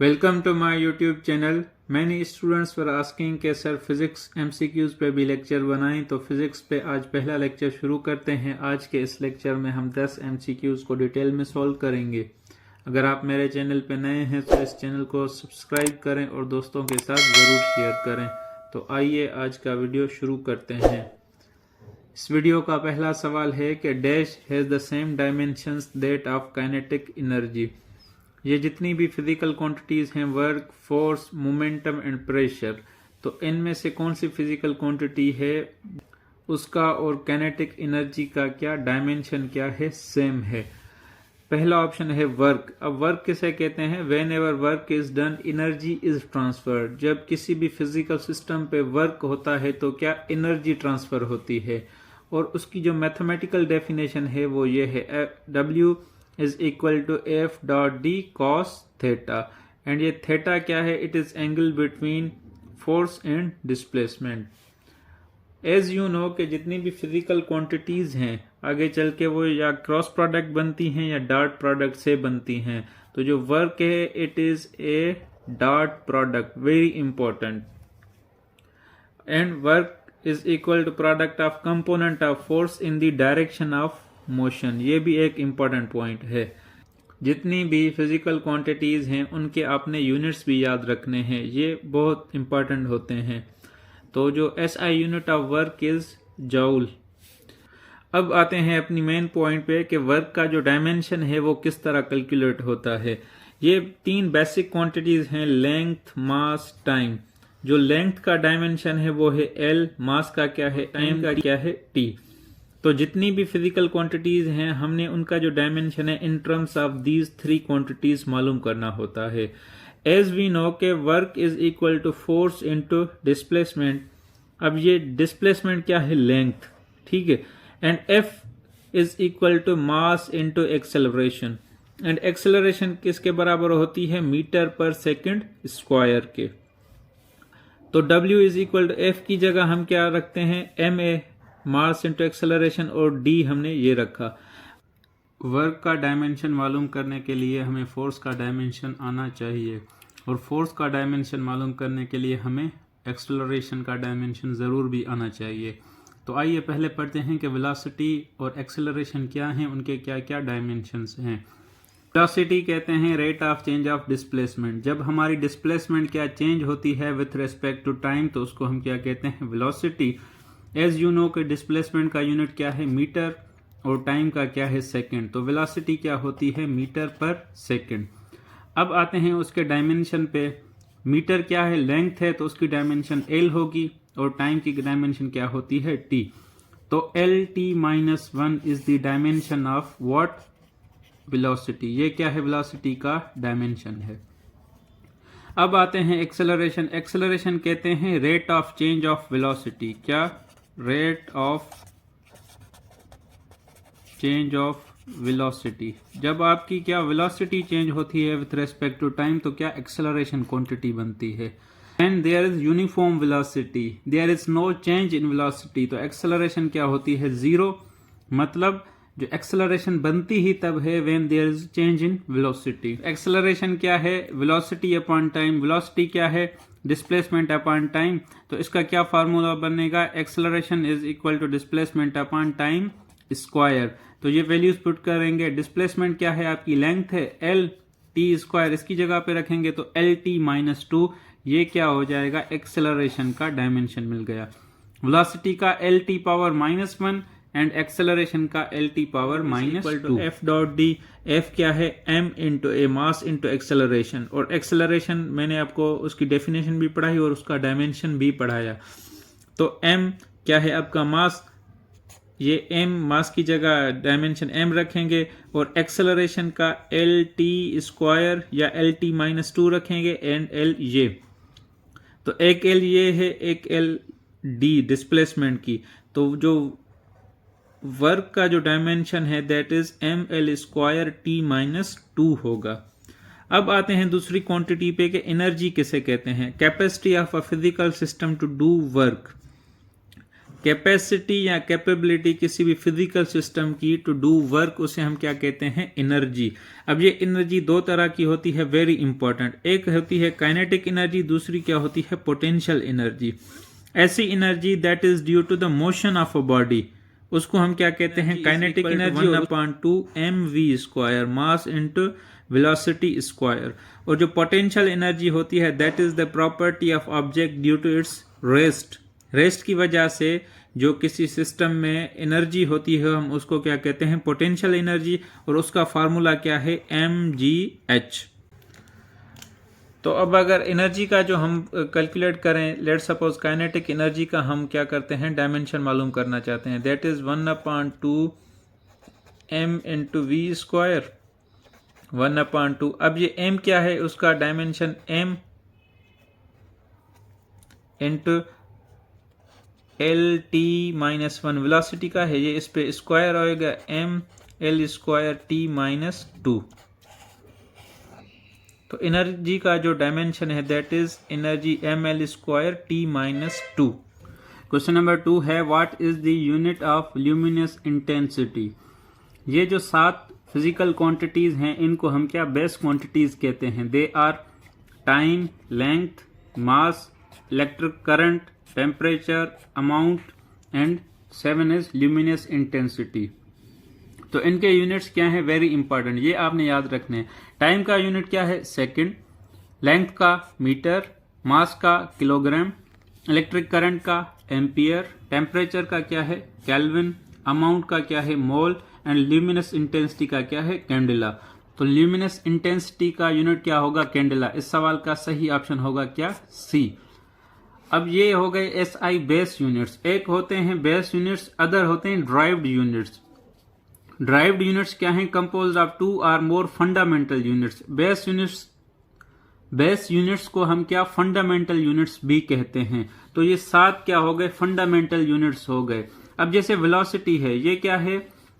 Welcome to my YouTube channel. Many students were asking के sir physics MCQs पे भी lecture बनाएं, तो फिजिक्स पे आज पहला लेक्चर शुरू करते हैं। आज के इस लेक्चर में हम 10 एमसीक्यूज को डिटेल में सॉल्व करेंगे। अगर आप मेरे चैनल पे नए हैं तो इस चैनल को सब्सक्राइब करें और दोस्तों के साथ ज़रूर शेयर करें। तो आइए आज का वीडियो शुरू करते हैं। इस वीडियो का पहला सवाल है कि dash has the same dimensions that of kinetic energy. ये जितनी भी फिजिकल क्वांटिटीज हैं, work, force, momentum and pressure, तो इनमें से कौन सी फिजिकल क्वांटिटी है उसका और काइनेटिक एनर्जी का क्या डायमेंशन क्या है, सेम है। पहला ऑप्शन है वर्क। अब वर्क किसे कहते हैं? When ever work is done energy is transferred. जब किसी भी फिजिकल सिस्टम पे वर्क होता है तो क्या एनर्जी ट्रांसफर होती है, और उसकी जो मैथमेटिकल डेफिनेशन है वो ये है, W is equal to F dot D cos theta। And ये थीटा क्या है? It is angle between force and displacement. As you know कि जितनी भी फिजिकल क्वांटिटीज हैं आगे चल के वो या क्रॉस प्रोडक्ट बनती हैं या डॉट प्रोडक्ट से बनती हैं। तो जो वर्क है it is a dot product, very important. And work is equal to product of component of force in the direction of motion. ये भी एक इम्पॉर्टेंट पॉइंट है। जितनी भी फिजिकल क्वांटिटीज हैं उनके आपने यूनिट्स भी याद रखने हैं, ये बहुत इम्पॉर्टेंट होते हैं। तो जो SI unit of work is joule. अब आते हैं अपनी मेन पॉइंट पे कि वर्क का जो डायमेंशन है वो किस तरह कैलकुलेट होता है। ये तीन बेसिक क्वांटिटीज हैं, लेंथ, मास, टाइम। जो लेंथ का डायमेंशन है वो है L, मास का क्या है, टाइम का क्या है, T। तो जितनी भी फिजिकल क्वांटिटीज हैं हमने उनका जो डायमेंशन है in terms of these three quantities मालूम करना होता है। एज वी नो के work is equal to force into displacement. अब ये डिस्प्लेसमेंट क्या है? लेंथ, ठीक है। And F is equal to mass into acceleration. And acceleration किसके बराबर होती है? मीटर पर सेकंड स्क्वायर के। तो W is equal to F की जगह हम क्या रखते हैं? ma, मास इंटू एक्सेलरेशन, और D हमने ये रखा। वर्क का डायमेंशन मालूम करने के लिए हमें फोर्स का डायमेंशन आना चाहिए, और फोर्स का डायमेंशन मालूम करने के लिए हमें एक्सेलरेशन का डायमेंशन ज़रूर भी आना चाहिए। तो आइए पहले पढ़ते हैं कि वेलोसिटी और एक्सेलरेशन क्या हैं, उनके क्या क्या डायमेंशंस हैं। वेलोसिटी कहते हैं rate of change of displacement. जब हमारी डिस्प्लेसमेंट क्या चेंज होती है विथ रेस्पेक्ट टू टाइम तो उसको हम क्या कहते हैं? वेलोसिटी। एज यू नो कि डिस्प्लेसमेंट का यूनिट क्या है? मीटर, और टाइम का क्या है? सेकंड। तो वेलोसिटी क्या होती है? मीटर पर सेकंड। अब आते हैं उसके डायमेंशन पे। मीटर क्या है? लेंथ है, तो उसकी डायमेंशन L होगी, और टाइम की डायमेंशन क्या होती है? T। तो LT-1 is the dimension of what? Velocity. ये क्या है? वेलोसिटी का डायमेंशन है। अब आते हैं एक्सेलरेशन। एक्सेलरेशन कहते हैं rate of change of velocity. क्या? Rate of change of velocity. जब आपकी क्या वेलोसिटी चेंज होती है विथ रेस्पेक्ट टू टाइम तो क्या एक्सेलरेशन क्वांटिटी बनती है। And there is uniform velocity, there is no change in velocity, तो एक्सेलरेशन क्या होती है? जीरो। मतलब जो एक्सेलरेशन बनती ही तब है when there is change in velocity. Acceleration क्या है? Velocity upon time. वेलोसिटी क्या है? Displacement upon time. तो इसका क्या फार्मूला बनेगा? Acceleration is equal to displacement upon time square. तो ये वैल्यूज पुट करेंगे। डिस्प्लेसमेंट क्या है? आपकी लेंथ है L, T स्क्वायर इसकी जगह पे रखेंगे तो LT-2। ये क्या हो जाएगा? एक्सेलरेशन का डायमेंशन मिल गया। वेलोसिटी का LT⁻⁻1 एंड एक्सेलरेशन का LT⁻⁻2। F dot D। F क्या है? M इंटू ए, मास इंटू एक्सेलरेशन। और एक्सेलरेशन मैंने आपको उसकी डेफिनेशन भी पढ़ाई और उसका डायमेंशन भी पढ़ाया। तो M क्या है? आपका मास। ये M मास की जगह डायमेंशन M रखेंगे, और एक्सेलरेशन का LT² या LT-2 रखेंगे, एंड L ये। तो एक L ये है, एक L D डिस्प्लेसमेंट की। तो जो वर्क का जो डायमेंशन है दैट इज ML² T-2 होगा। अब आते हैं दूसरी क्वांटिटी पे कि एनर्जी किसे कहते हैं? Capacity of a physical system to do work. Capacity या कैपेबिलिटी किसी भी फिजिकल सिस्टम की टू डू वर्क, उसे हम क्या कहते हैं? एनर्जी। अब ये एनर्जी दो तरह की होती है, वेरी इंपॉर्टेंट। एक होती है काइनेटिक एनर्जी, दूसरी क्या होती है? Potential energy. ऐसी energy that is due to the motion of a body, उसको हम क्या कहते हैं? Kinetic energy. 1/2 mv² mass into velocity square. और जो पोटेंशियल एनर्जी होती है that is the property of object due to its rest. Rest की वजह से जो किसी सिस्टम में एनर्जी होती है हम उसको क्या कहते हैं? Potential energy. और उसका फार्मूला क्या है? mgh। तो अब अगर एनर्जी का जो हम कैलकुलेट करें, लेट सपोज काइनेटिक एनर्जी का हम क्या करते हैं? डायमेंशन मालूम करना चाहते हैं। That is 1/2 m into v²। 1/2। अब ये m क्या है? उसका dimension m into LT-1 velocity का है, ये इस पे स्क्वायर होएगा m L² T-2। तो एनर्जी का जो डायमेंशन है that is energy mL² T-2। Question number 2 है what is the unit of luminous intensity. ये जो 7 फिजिकल क्वांटिटीज हैं इनको हम क्या? बेस क्वांटिटीज कहते हैं। They are time, length, mass, electric current, temperature, amount and 7 is luminous intensity. तो इनके यूनिट्स क्या हैं? वेरी इंपॉर्टेंट, ये आपने याद रखने हैं। टाइम का यूनिट क्या है? सेकंड। लेंथ का मीटर, मास का किलोग्राम, इलेक्ट्रिक करंट का एम्पियर, टेम्परेचर का क्या है? केल्विन, अमाउंट का क्या है? मोल एंड ल्यूमिनस इंटेंसिटी का क्या है? कैंडेला। तो ल्यूमिनस इंटेंसिटी का यूनिट क्या होगा? कैंडेला। इस सवाल का सही ऑप्शन होगा क्या? सी। अब ये हो गए एसआई बेस यूनिट्स। एक होते हैं बेस यूनिट्स, अदर होते हैं ड्राइव्ड यूनिट्स। ड्राइव्ड यूनिट्स क्या हैं? कंपोज्ड ऑफ 2 और मोर फंडामेंटल यूनिट्स। बेस यूनिट्स को हम क्या? फंडामेंटल यूनिट्स भी कहते हैं। तो ये 7 क्या हो गए? फंडामेंटल यूनिट्स हो गए। अब जैसे वेलोसिटी है, ये क्या है?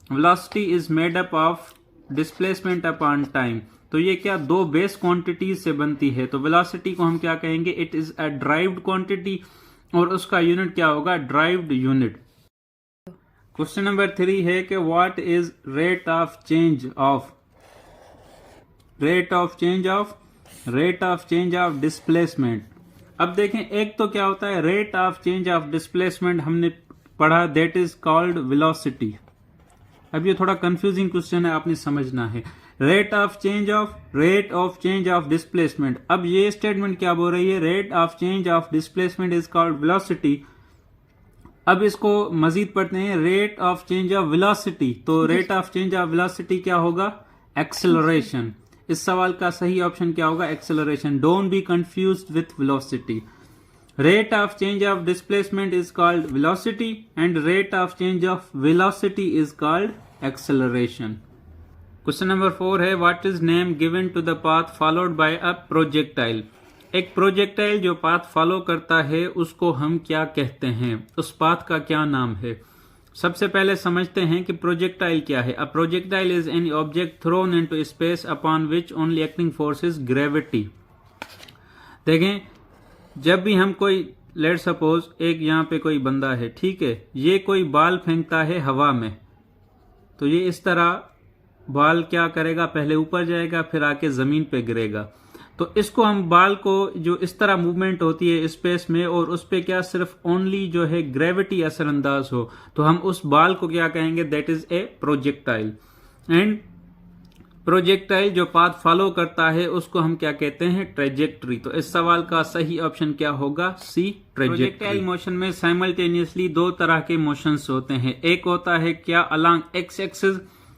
Velocity is made up of displacement upon time. तो ये क्या? 2 बेस क्वांटिटीज से बनती है। तो वेलोसिटी को हम क्या कहेंगे? It is a derived quantity और उसका यूनिट क्या होगा? Derived unit. क्वेश्चन नंबर 3 है कि what is rate of change of displacement. अब देखें, एक तो क्या होता है? Rate of change of displacement हमने पढ़ा, दैट इज कॉल्ड वेलोसिटी। अब ये थोड़ा कंफ्यूजिंग क्वेश्चन है, आपने समझना है। Rate of change of displacement. अब ये स्टेटमेंट क्या बोल रही है? Rate of change of displacement is called velocity. अब इसको मजीद पढ़ते हैं, rate of change of velocity. तो rate of change of velocity क्या होगा? एक्सेलरेशन। इस सवाल का सही ऑप्शन क्या होगा? Acceleration. Don't be confused with velocity. Rate of change of displacement is called velocity and rate of change of velocity is called acceleration. Question number 4 है what is name given to the path followed by a projectile. एक projectile जो path follow करता है उसको हम क्या कहते हैं? उस पाथ का क्या नाम है? सबसे पहले समझते हैं कि प्रोजेक्टाइल क्या है। A projectile is any object thrown into space upon which only acting force is gravity. देखें, जब भी हम कोई लेट सपोज एक यहाँ पे कोई बंदा है, ठीक है, ये कोई बाल फेंकता है हवा में, तो ये इस तरह बाल क्या करेगा? पहले ऊपर जाएगा फिर आके जमीन पे गिरेगा। तो इसको हम बाल को जो इस तरह मूवमेंट होती है स्पेस में और उस पे क्या सिर्फ ओनली जो है ग्रेविटी असरअंदाज हो, तो हम उस बाल को क्या कहेंगे? That is a projectile. And projectile जो पाथ फॉलो करता है उसको हम क्या कहते हैं? ट्रेजेक्टरी। तो इस सवाल का सही ऑप्शन क्या होगा? सी, ट्रेजेक्टरी। प्रोजेक्टाइल मोशन में साइमल्टेनियसली 2 तरह के मोशंस होते हैं। एक होता है क्या? अलोंग एक्स एक्सिस,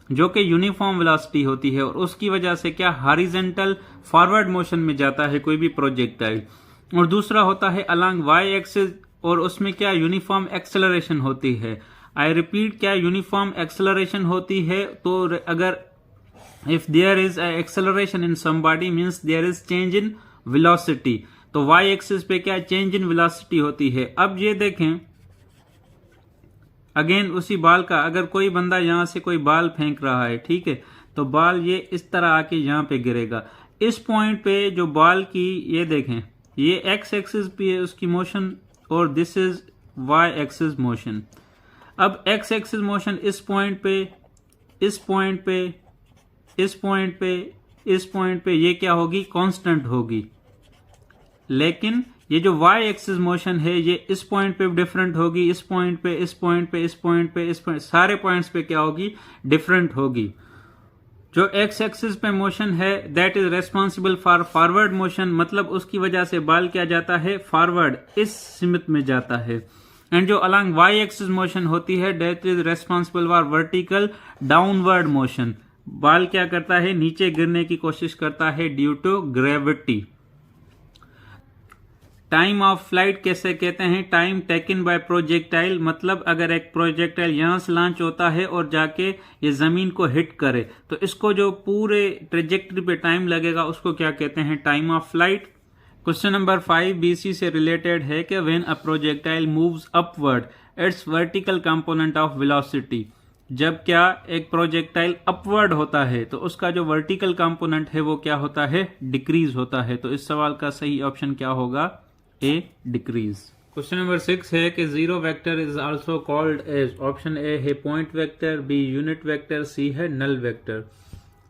जो कि यूनिफॉर्म वेलोसिटी होती है और उसकी वजह से क्या? हॉरिजॉन्टल फॉरवर्ड मोशन में जाता है कोई भी प्रोजेक्टाइल। और दूसरा होता है अलोंग वाई एक्सिस और उसमें क्या? यूनिफॉर्म एक्सेलरेशन होती है। आई रिपीट, क्या? यूनिफॉर्म एक्सेलरेशन होती है। तो अगर if there is a acceleration in somebody means there is change in velocity, तो y एक्सिस पे क्या? चेंज इन वेलोसिटी होती है। अब ये देखें, अगेन उसी बाल का, अगर कोई बंदा यहां से कोई बाल फेंक रहा है, ठीक है, तो बाल ये इस तरह आके यहां पे गिरेगा। इस पॉइंट पे जो बाल की, ये देखें, ये एक्स एक्सिस पे है उसकी मोशन और this is Y axis motion. अब एक्स एक्सिस मोशन इस पॉइंट पे, इस पॉइंट पे, इस पॉइंट पे, इस पॉइंट पे ये क्या होगी, कांस्टेंट होगी। लेकिन ये जो वाई एक्सिस मोशन है ये इस पॉइंट पे डिफरेंट होगी, इस पॉइंट पे, इस पॉइंट पे, इस पॉइंट पे, इस पॉइंट, सारे पॉइंट्स पे क्या होगी, डिफरेंट होगी। जो एक्स एक्सिस पे मोशन है that is responsible for forward motion, मतलब उसकी वजह से बाल क्या जाता है, फॉरवर्ड, इस सिमत में जाता है। एंड जो अलॉन्ग वाई एक्सिस मोशन होती है that is responsible for vertical downward motion, बाल क्या करता है, नीचे गिरने की कोशिश करता है due to gravity. Time of flight कैसे कहते हैं, टाइम टेकन बाय प्रोजेक्टाइल, मतलब अगर एक प्रोजेक्टाइल यहां से लॉन्च होता है और जाके ये जमीन को हिट करे तो इसको जो पूरे ट्रेजेक्टरी पे टाइम लगेगा उसको क्या कहते हैं, time of flight. Question number 5 BC से रिलेटेड है कि when a projectile moves upward it's vertical component of velocity, जब क्या एक प्रोजेक्टाइल अपवर्ड होता है तो उसका जो वर्टिकल कंपोनेंट है वो क्या होता है, डिक्रीज होता है। तो इस सवाल का सही ऑप्शन क्या होगा, ए डिक्रीज। क्वेश्चन नंबर 6 है कि zero vector is also called as, option A है point vector, B unit vector, C है नल वेक्टर।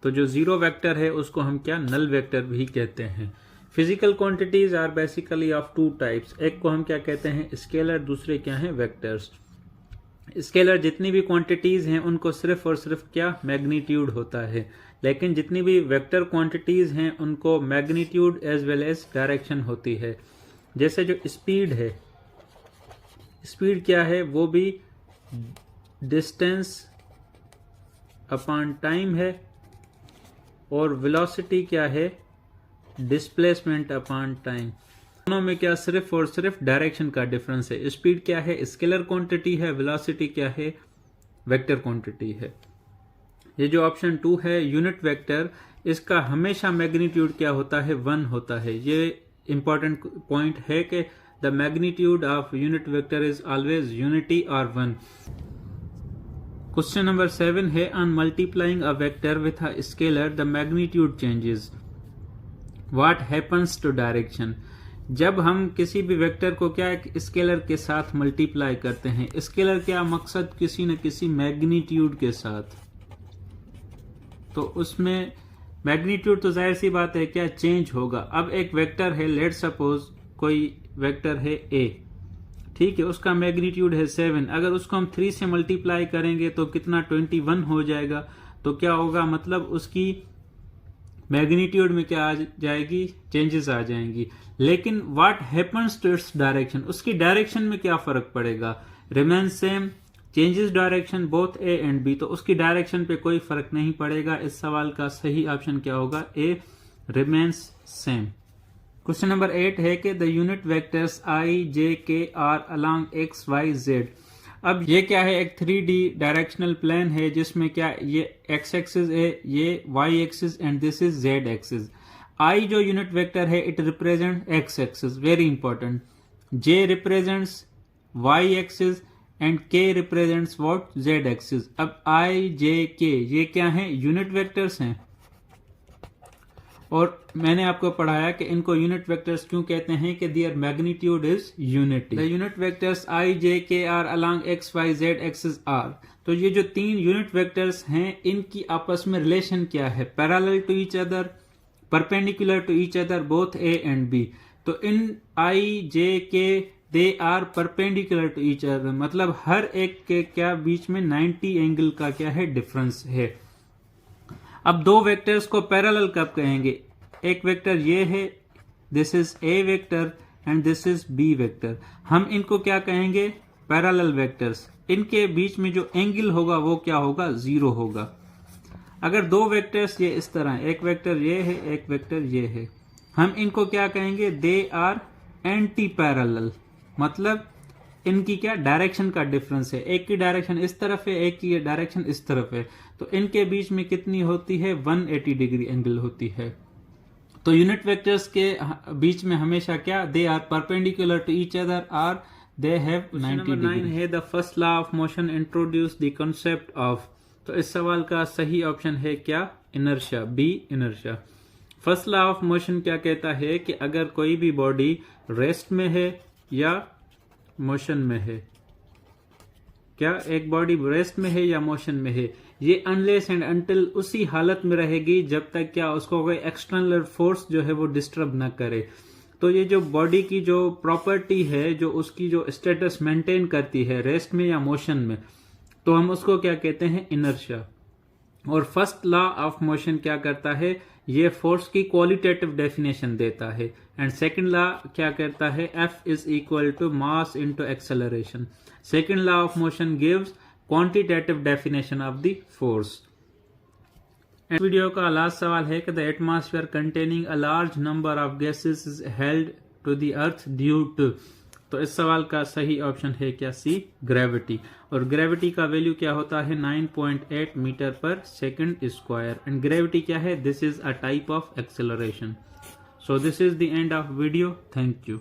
तो जो जीरो वेक्टर है उसको हम क्या, नल वेक्टर भी कहते हैं। Physical quantities are basically of two types, एक को हम क्या कहते हैं, स्केलर, दूसरे क्या हैं, वेक्टर्स। स्केलर जितनी भी क्वांटिटीज हैं उनको सिर्फ और सिर्फ क्या, मैग्नीट्यूड होता है, लेकिन जितनी भी वेक्टर क्वांटिटीज हैं उनको magnitude as well as direction होती है। जैसे जो स्पीड है, स्पीड क्या है, वो भी डिस्टेंस अपॉन टाइम है, और वेलोसिटी क्या है, डिस्प्लेसमेंट अपॉन टाइम। दोनों में क्या, सिर्फ और सिर्फ डायरेक्शन का डिफरेंस है। स्पीड क्या है, स्केलर क्वांटिटी है, वेलोसिटी क्या है, वेक्टर क्वांटिटी है। ये जो ऑप्शन 2 है यूनिट वेक्टर, इसका हमेशा मैग्नीट्यूड क्या होता है, 1 होता है। ये इंपॉर्टेंट पॉइंट है कि the magnitude of unit vector is always unity और 1। क्वेश्चन नंबर 7 है on multiplying a vector with a scalar the magnitude changes, what happens to direction. जब हम किसी भी वेक्टर को क्या एक स्केलर के साथ मल्टीप्लाई करते हैं, स्केलर क्या मकसद, किसी न किसी मैग्नीट्यूड के साथ, तो उसमें मैग्नीट्यूड तो जाहिर सी बात है क्या, चेंज होगा। अब एक वेक्टर है, लेट सपोज कोई वेक्टर है ए, ठीक है, उसका मैग्नीट्यूड है 7, अगर उसको हम 3 से मल्टीप्लाई करेंगे तो कितना, 21 हो जाएगा। तो क्या होगा, मतलब उसकी मैग्नीट्यूड में क्या आ जाएगी, चेंजेस आ जाएंगी। लेकिन what happens to its direction, उसकी डायरेक्शन में क्या फर्क पड़ेगा, remain same, changes direction both A and B, तो उसकी डायरेक्शन पे कोई फर्क नहीं पड़ेगा। इस सवाल का सही ऑप्शन क्या होगा, A remains same. Question number 8 है कि the unit vectors I J K are along X Y Z. अब ये क्या है, एक 3D डायरेक्शनल प्लेन है जिसमें क्या, ये एक्स एक्सिस है, ये Y axis and this is Z axis. I जो यूनिट वेक्टर है it represent X axis, very important. J represents Y axis and K represents what, Z axis. अब I J के ये क्या है, यूनिट वेक्टर्स हैं, और मैंने आपको पढ़ाया कि इनको यूनिट वेक्टर्स क्यों कहते हैं, कि their magnitude is unity. The unit vectors I J K are along X Y Z axis are. तो ये जो 3 यूनिट वेक्टर्स हैं इनकी आपस में रिलेशन क्या है, parallel to each other, perpendicular to each other, both A and B. तो इन I J K they are perpendicular to each other, मतलब हर एक के क्या बीच में 90 एंगल का क्या है, डिफरेंस है। अब दो वेक्टर्स को पैरेलल कब कहेंगे, एक वेक्टर ये है, this is A vector and this is B vector, हम इनको क्या कहेंगे, पैरेलल वेक्टर्स। इनके बीच में जो एंगल होगा वो क्या होगा, 0 होगा। अगर दो वेक्टर्स ये इस तरह, एक वेक्टर ये है, एक वेक्टर ये है, हम इनको क्या कहेंगे, दे आर एंटी पैरेलल, मतलब इनकी क्या डायरेक्शन का डिफरेंस है, एक की डायरेक्शन इस तरफ है, एक की डायरेक्शन इस तरफ है, तो इनके बीच में कितनी होती है, 180 डिग्री एंगल होती है। तो यूनिट वेक्टर्स के बीच में हमेशा क्या, they are perpendicular to each other are they have 90 degree. है the first law of motion introduce the concept of. तो इस सवाल का सही ऑप्शन है क्या, inertia, B inertia. First law of motion क्या कहता है कि अगर कोई भी बॉडी रेस्ट में है या मोशन में है। क्या एक बॉडी रेस्ट में है या मोशन में है, ये अनलेस एंड अनटिल उसी हालत में रहेगी जब तक क्या उसको कोई एक्सटर्नल फोर्स जो है वो डिस्टर्ब ना करे। तो ये जो बॉडी की जो प्रॉपर्टी है, जो उसकी जो स्टेटस मेंटेन करती है रेस्ट में या मोशन में, तो हम उसको क्या कहते हैं, इनर्शिया। और फर्स्ट लॉ ऑफ मोशन क्या करता है, ये फोर्स की क्वालिटेटिव डेफिनेशन देता है। एंड सेकंड लॉ क्या करता है, F is equal to mass into acceleration. Second law of motion gives quantitative definition of the force. Video का लास्ट सवाल है कि the atmosphere containing a large number of gases is held to the earth due to. तो इस सवाल का सही option है क्या, सी, ग्रेविटी। और ग्रेविटी का वैल्यू क्या होता है, 9.8 मीटर पर सेकंड स्क्वायर। एंड ग्रेविटी क्या है, this is a type of acceleration. So this is the end of video. Thank you.